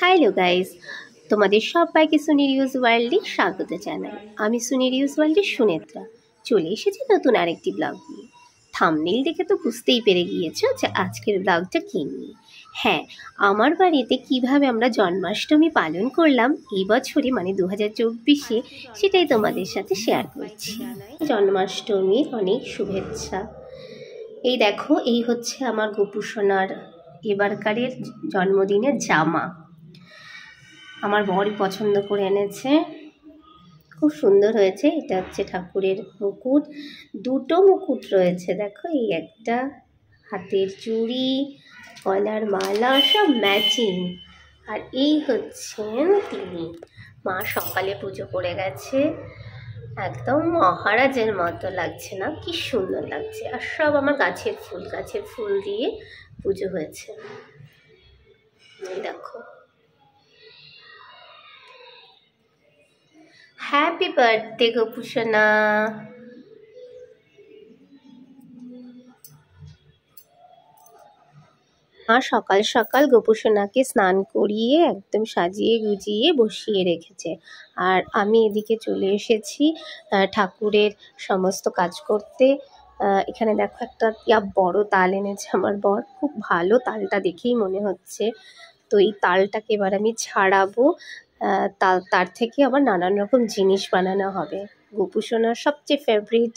Hello guys, তোমাদের সবাইকে সুনিরিউজ ওয়ার্ল্ডে স্বাগত জানাই। আমি সুনিরিউজ ওয়ার্ল্ডের সুনেত্রা। চলে এসেছি নতুন আরেকটি ব্লগ নিয়ে। থাম্বনেইল দেখে তো বুঝতেই পেরে গিয়েছো যে আজকের ব্লগটা কী নিয়ে। হ্যাঁ, আমার বাড়িতে কিভাবে আমরা জন্মাষ্টমী পালন করলাম এই বছরে, মানে 2024-এ, সেটাই তোমাদের সাথে শেয়ার করছি। জন্মাষ্টমীর অনেক শুভেচ্ছা। এই দেখো, এই হচ্ছে আমার গোপু সোনার এবারকারের জন্মদিনের জামা। আমার বর পছন্দ করে এনেছে, খুব সুন্দর হয়েছে। এটা হচ্ছে ঠাকুরের মুকুট, দুটো মুকুট রয়েছে দেখো, এই একটা, হাতের চুড়ি, গলার মালা, সব ম্যাচিং। আর এই হচ্ছেন তিনি। মা সকালে পুজো করে গেছে, একদম মহারাজের মতো লাগছে না? কি সুন্দর লাগছে। আর সব আমার গাছের ফুল দিয়ে পুজো হয়েছে। এই দেখো, হ্যাপি বার্থডে গোপু সোনা। মা সকাল সকাল গোপু সোনাকে স্নান করিয়ে একদম সাজিয়ে গুজিয়ে বসিয়ে রেখেছে, আর আমি এদিকে চলে এসেছি ঠাকুরের সমস্ত কাজ করতে। এখানে দেখো, একটা বড় তাল এনেছে আমার বর, খুব ভালো তালটা দেখেই মনে হচ্ছে। তো এই তালটাকে এবার আমি ছাড়াবো। তার থেকে আবার নানান রকম জিনিস বানানো হবে। গোপু সোনার সবচেয়ে ফেভারিট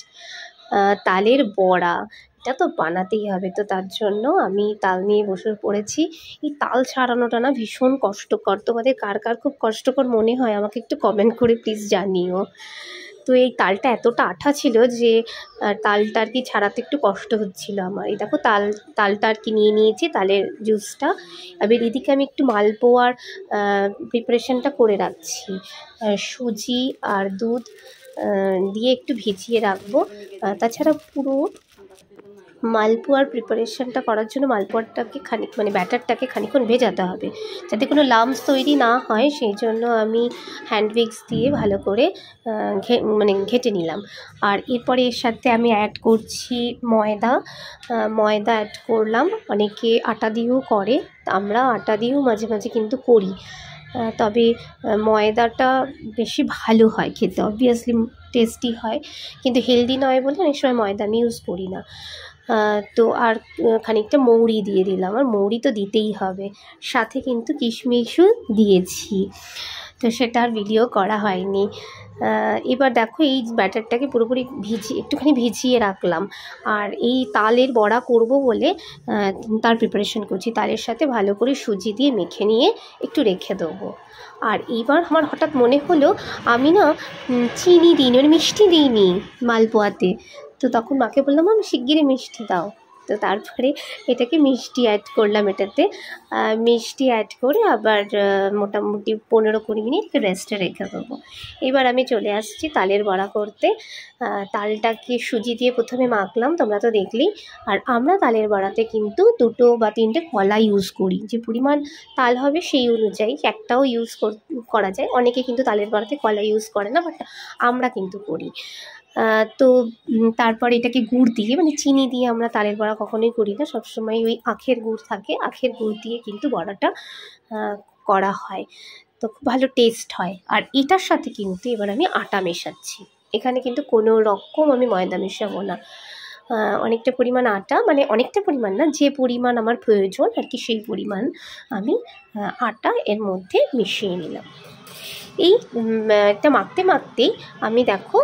তালের বড়া, এটা তো বানাতেই হবে। তো তার জন্য আমি তাল নিয়ে বসে পড়েছি। এই তাল ছাড়ানোটা না ভীষণ কষ্টকর। তোমাদের কার কার খুব কষ্টকর মনে হয় আমাকে একটু কমেন্ট করে প্লিজ জানিও। তো এই তালটা এতটা আঠা ছিল যে তালটা আর কি ছাড়াতে একটু কষ্ট হচ্ছিল আমার। এই দেখো, তালটা আর কি নিয়ে নিয়েছি, তালের জুসটা। এবার এদিকে আমি একটু মালপোয়ার প্রিপারেশনটা করে রাখছি। সুজি আর দুধ দিয়ে একটু ভিজিয়ে রাখবো। তাছাড়া পুরো মালপোয়ার প্রিপারেশনটা করার জন্য মালপোয়াটাকে ব্যাটারটাকে খানিকক্ষণ ভেজাতে হবে, যাতে কোনো লাম্পস তৈরি না হয়। সেই জন্য আমি হ্যান্ড উইক্স দিয়ে ভালো করে ঘেটে নিলাম। আর এরপরে এর সাথে আমি অ্যাড করছি ময়দা অ্যাড করলাম। অনেকে আটা দিয়েও করে, আমরা আটা দিয়েও মাঝে মাঝে কিন্তু করি। তবে ময়দাটা বেশি ভালো হয় খেতে, অবভিয়াসলি টেস্টি হয়, কিন্তু হেলদি নয় বলে অনেক সময় ময়দা আমি ইউজ করি না। তো আর খানিকটা মৌরি দিয়ে দিলাম, আর মৌরি তো দিতেই হবে, সাথে কিন্তু কিশমিশও দিয়েছি। তো সেটা আর ভিডিও করা হয়নি। এবার দেখো, এই ব্যাটারটাকে পুরোপুরি একটুখানি ভিজিয়ে রাখলাম। আর এই তালের বড়া করব বলে তার প্রিপারেশন করছি। তালের সাথে ভালো করে সুজি দিয়ে মেখে নিয়ে একটু রেখে দেবো। আর এইবার আমার হঠাৎ মনে হলো আমি না চিনি দিইনি, মিষ্টি দিইনি মালপোয়াতে। তো তখন মাকে বললাম, আমি শিগগিরই মিষ্টি দাও। তো তারপরে এটাকে মিষ্টি অ্যাড করলাম, এটাতে মিষ্টি অ্যাড করে আবার মোটামুটি 15-20 মিনিট রেস্টে রেখে দেবো। এবার আমি চলে আসছি তালের বড়া করতে। তালটাকে সুজি দিয়ে প্রথমে মাখলাম, তোমরা তো দেখলেই। আর আমরা তালের বড়াতে কিন্তু 2 বা 3টে কলা ইউজ করি। যে পরিমাণ তাল হবে সেই অনুযায়ী একটাও ইউজ করা যায়। অনেকে কিন্তু তালের বড়াতে কলা ইউজ করে না, বাট আমরা কিন্তু করি। তো তারপর এটাকে গুড় দিয়ে, চিনি দিয়ে আমরা তালের বড়া কখনোই করি না, সবসময় ওই আখের গুড় থাকে, আখের গুড় দিয়ে কিন্তু বড়াটা করা হয়। তো খুব ভালো টেস্ট হয়। আর এটার সাথে কিন্তু এবার আমি আটা মেশাচ্ছি। এখানে কিন্তু কোনো রকম আমি ময়দা মেশাবো না। অনেকটা পরিমাণ আটা, অনেকটা পরিমাণ না, যে পরিমাণ আমার প্রয়োজন আর কি সেই পরিমাণ আমি আটা এর মধ্যে মিশিয়ে নিলাম। এটা মাখতে মাখতেই আমি দেখো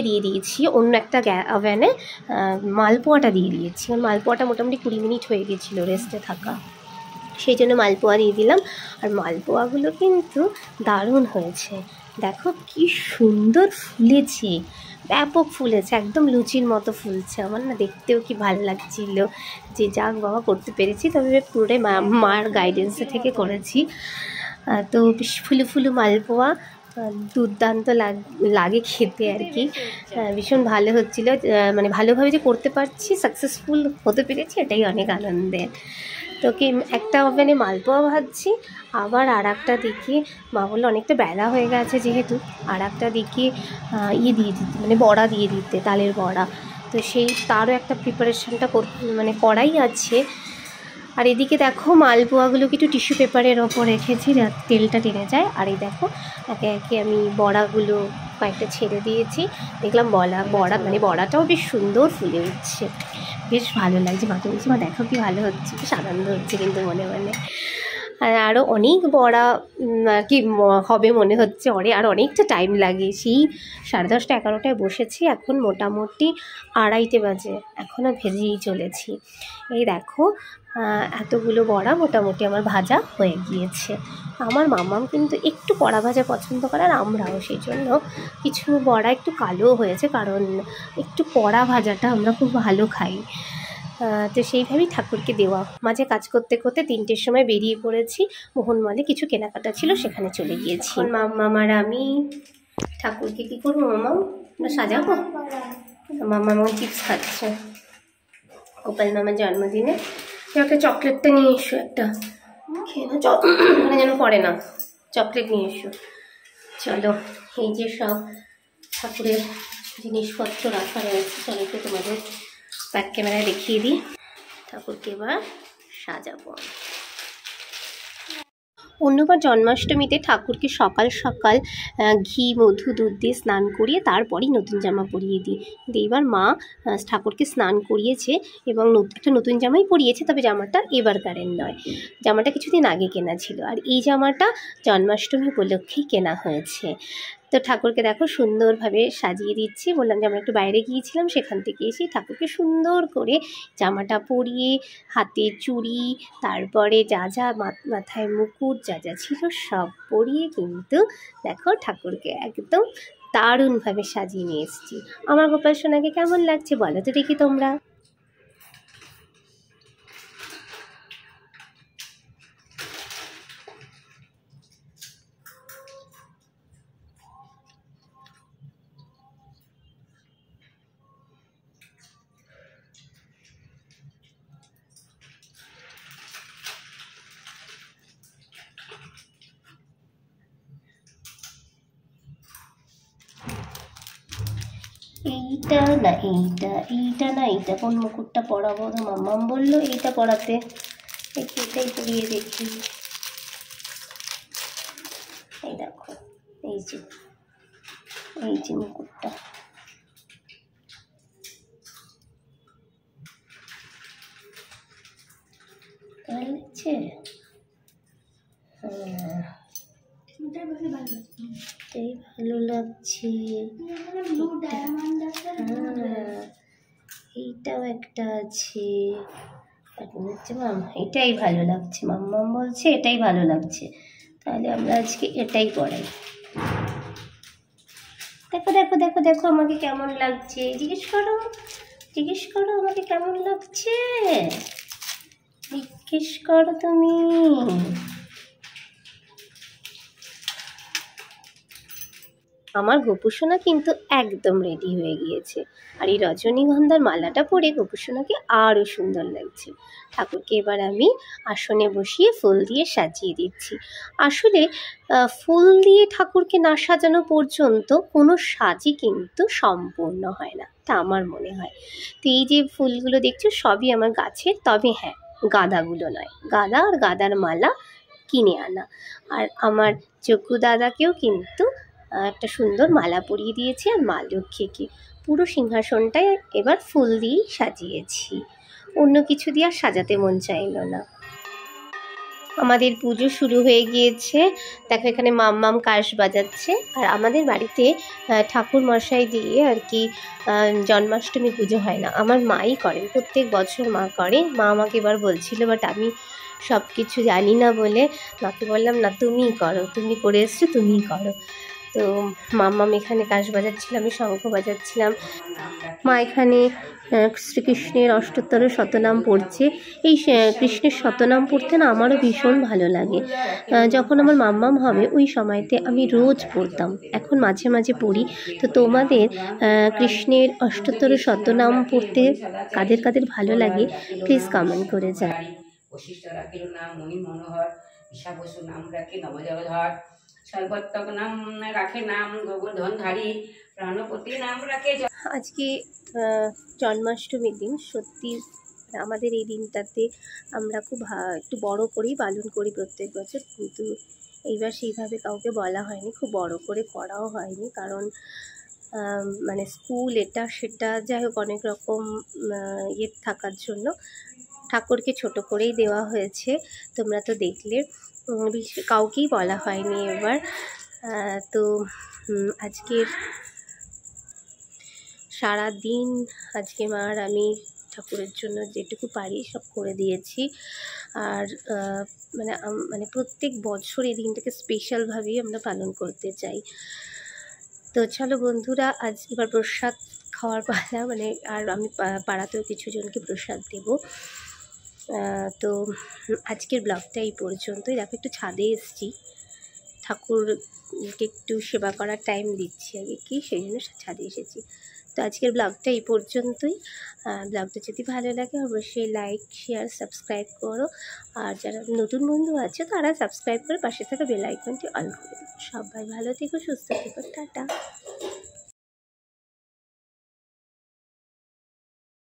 দিয়ে দিয়েছি অন্য একটা ওভেনে, মালপোয়াটা দিয়ে দিয়েছি। মালপোয়াটা মোটামুটি 20 মিনিট হয়ে গেছিলো রেস্টে থাকা, সেই জন্য মালপোয়া দিয়ে দিলাম। আর মালপোয়াগুলো কিন্তু দারুণ হয়েছে, দেখো কি সুন্দর ফুলেছে, ব্যাপক ফুলেছে, একদম লুচির মতো ফুলছে। আমার না দেখতেও কি ভালো লাগছিল যে যাক বাবা করতে পেরেছি। তবে পুরোটাই মার গাইডেন্সে থেকে করেছি। তো বেশ ফুলু মালপোয়া, দুর্দান্ত লাগে খেতে আর কি। ভীষণ ভালো হচ্ছিলো, ভালোভাবে যে করতে পারছি, সাকসেসফুল হতে পেরেছি, এটাই অনেক আনন্দের। তো একটা ওভেনে মালপোয়া ভাজছি, আবার আর একটা দিকে মা বললো অনেকটা বেলা হয়ে গেছে যেহেতু, আর একটা দিকে দিয়ে দিতে, বড়া দিয়ে দিতে, তালের বড়া। তো তারও একটা প্রিপারেশনটা কড়াই আছে। আর এদিকে দেখো মালপোয়াগুলোকে একটু টিস্যু পেপারের ওপর রেখেছি যাতে তেলটা টেনে যায়। আর এই দেখো একে একে আমি বড়াগুলো কয়েকটা ছেড়ে দিয়েছি। দেখলাম বড়া মানে বড়াটাও বেশ সুন্দর ফুলে উঠছে, বেশ ভালো লাগছে। মাকে বলছি মা দেখো কি ভালো হচ্ছে, বেশ আনন্দ হচ্ছে কিন্তু মনে মনে। আর আরও অনেক বড়া আর কি হবে মনে হচ্ছে, আর অনেকটা টাইম লাগে। সেই 10:30 11টায় বসেছি, এখন মোটামুটি 2:30 বাজে, এখনও ভেজেই চলেছি। এই দেখো এতগুলো বড়া মোটামুটি আমার ভাজা হয়ে গিয়েছে। আমার মামাম কিন্তু একটু কড়া ভাজা পছন্দ করে, আর আমরাও সেই জন্য কিছু বড়া একটু কালো হয়েছে, কারণ একটু কড়া ভাজাটা আমরা খুব ভালো খাই। তো সেইভাবেই ঠাকুরকে দেওয়া। মাঝে কাজ করতে করতে 3টের সময় বেরিয়ে পড়েছি, মোহনমলে কিছু কেনাকাটা ছিল, সেখানে চলে গিয়েছি। মাম্মাম আর আমি ঠাকুরকে কী করবো মামাম, আমরা সাজাবো। মাম্মা আমার চিপস খাচ্ছে, গোপাল মামার জন্মদিনে। একটা চকলেটটা নিয়ে এসো, একটা খেয়ে না, ওখানে যেন পড়ে না, চকলেট নিয়ে এসো। চলো, এই যে সব ঠাকুরের জিনিসপত্র রাখা রয়েছে, চলো একটু তোমাদের ব্যাক ক্যামেরায় দেখিয়ে দিই। ঠাকুরকে এবার সাজাবো। অন্যবার জন্মাষ্টমীতে ঠাকুরকে সকাল সকাল ঘি মধু দুধ দিয়ে স্নান করিয়ে তারপরেই নতুন জামা পরিয়ে দিই। এইবার মা ঠাকুরকে স্নান করিয়েছে এবং একটা নতুন জামাই পরিয়েছে, তবে জামাটা এবারকারের নয়, জামাটা কিছুদিন আগে কেনা ছিল। আর এই জামাটা জন্মাষ্টমী উপলক্ষেই কেনা হয়েছে। তো ঠাকুরকে দেখো সুন্দরভাবে সাজিয়ে দিচ্ছি। বললাম যে আমরা একটু বাইরে গিয়েছিলাম, সেখান থেকে এসে ঠাকুরকে সুন্দর করে জামাটা পরিয়ে, হাতে চুড়ি, তারপরে যা যা মাথায় মুকুট যা যা ছিল সব পরিয়ে কিন্তু দেখো ঠাকুরকে একদম দারুণভাবে সাজিয়ে নিয়ে এসেছি। আমার গোপাল সোনাকে কেমন লাগছে বলো তো দেখি তোমরা। এইটা না এইটা কোন মুকুটটা পরাবো? তো মাম্মাম বললো এইটা পরাতে, এটাই পরিয়ে দেখি। এই দেখো, এই যে মুকুটটা, ভালো লাগছে? এটাই ভালো লাগছে। এইটাও একটা আছে, এটাই ভালো লাগছে। মাম্মাম বলছে এটাই ভালো লাগছে, তাহলে আমরা আজকে এটাই পড়াই। দেখো দেখো দেখো দেখো আমাকে কেমন লাগছে, জিজ্ঞেস করো আমাকে কেমন লাগছে, জিজ্ঞেস করো তুমি। আমার গোপুসোনা কিন্তু একদম রেডি হয়ে গিয়েছে, আর এই রজনীগন্ধার মালাটা পরে গোপুসোনাকে আরও সুন্দর লাগছে। ঠাকুরকে এবার আমি আসনে বসিয়ে ফুল দিয়ে সাজিয়ে দিচ্ছি। আসলে ফুল দিয়ে ঠাকুরকে না সাজানো পর্যন্ত কোনো সাজই কিন্তু সম্পূর্ণ হয় না, তা আমার মনে হয়। তো এই যে ফুলগুলো দেখছো সবই আমার গাছের, তবে হ্যাঁ গাঁদাগুলো নয়, গাঁদা আর গাঁদার মালা কিনে আনা। আর আমার চক্ষু দাদাকেও কিন্তু একটা সুন্দর মালা পরিয়ে দিয়েছি, আর মা লক্ষ্মীকে পুরো সিংহাসনটায় এবার ফুল দিয়েই সাজিয়েছি, অন্য কিছু দিয়ে আর সাজাতে মন চাইলো না। আমাদের পুজো শুরু হয়ে গিয়েছে, দেখো এখানে মাম্মাম কাঁস বাজাচ্ছে। আর আমাদের বাড়িতে ঠাকুর মশাই দিয়ে আর কি জন্মাষ্টমী পুজো হয় না, আমার মাই করেন, প্রত্যেক বছর মা করে। মা আমাকে এবার বলছিল, বাট আমি সব কিছু জানি না বলে মাকে বললাম না তুমিই করো, তুমি করে এসছো তুমিই করো। তো মাম্মাম এখানে কাঁস বাজাচ্ছিল, আমি শঙ্খ বাজাচ্ছিলাম। মা এখানে শ্রীকৃষ্ণের অষ্টোত্তর শতনাম পড়ছে। এই কৃষ্ণের শতনাম পড়তে না আমারও ভীষণ ভালো লাগে। যখন আমার মাম্মাম হবে ওই সময়তে আমি রোজ পড়তাম, এখন মাঝে মাঝে পড়ি। তো তোমাদের কৃষ্ণের অষ্টোত্তর শতনাম পড়তে কাদের কাদের ভালো লাগে প্লিজ কমেন্ট করে যান। বশিষ্ঠ রাখিল নাম মণি মনোহর, ঈশা বসু নাম রাখে নবজগধর, সর্বত্তক নাম রাখে নাম গোবর্ধনধারী, প্রাণপতি নাম রাখে। আজকে জন্মাষ্টমীর দিন সত্যি আমাদের এই দিনটাতে আমরা খুব একটু বড় করেই পালন করি প্রত্যেক বছর, কিন্তু এইবার সেইভাবে কাউকে বলা হয়নি, খুব বড় করে করাও হয়নি, কারণ মানে স্কুল এটা সেটা যাই হোক অনেক রকম ইয়ে থাকার জন্য ঠাকুরকে ছোট করেই দেওয়া হয়েছে। তোমরা তো দেখলে, কাউকেই বলা হয়নি এবার। তো আজকের সারা দিন আজকে মার আমি ঠাকুরের জন্য যেটুকু পারি সব করে দিয়েছি। আর মানে প্রত্যেক বছর এই দিনটাকে স্পেশালভাবেই আমরা পালন করতে চাই। তো চলো বন্ধুরা, আজ এবার প্রসাদ খাওয়ার পালা, মানে আর আমি পাড়াতেও কিছু জনকে প্রসাদ দেব। তো আজকের ব্লগটা এই পর্যন্তই। দেখো একটু ছাদে এসেছি, ঠাকুরকে একটু সেবা করার টাইম দিচ্ছি আগে কি, সেই জন্য ছাদে এসেছি। তো আজকের ব্লগটা এই পর্যন্তই। ব্লগটা যদি ভালো লাগে অবশ্যই লাইক, শেয়ার, সাবস্ক্রাইব করো। আর যারা নতুন বন্ধু আছে তারা সাবস্ক্রাইব করে পাশে থাকা বেল আইকনটি অন করে দিও। সবাই ভালো থেকো, সুস্থ থেকো, টাটা।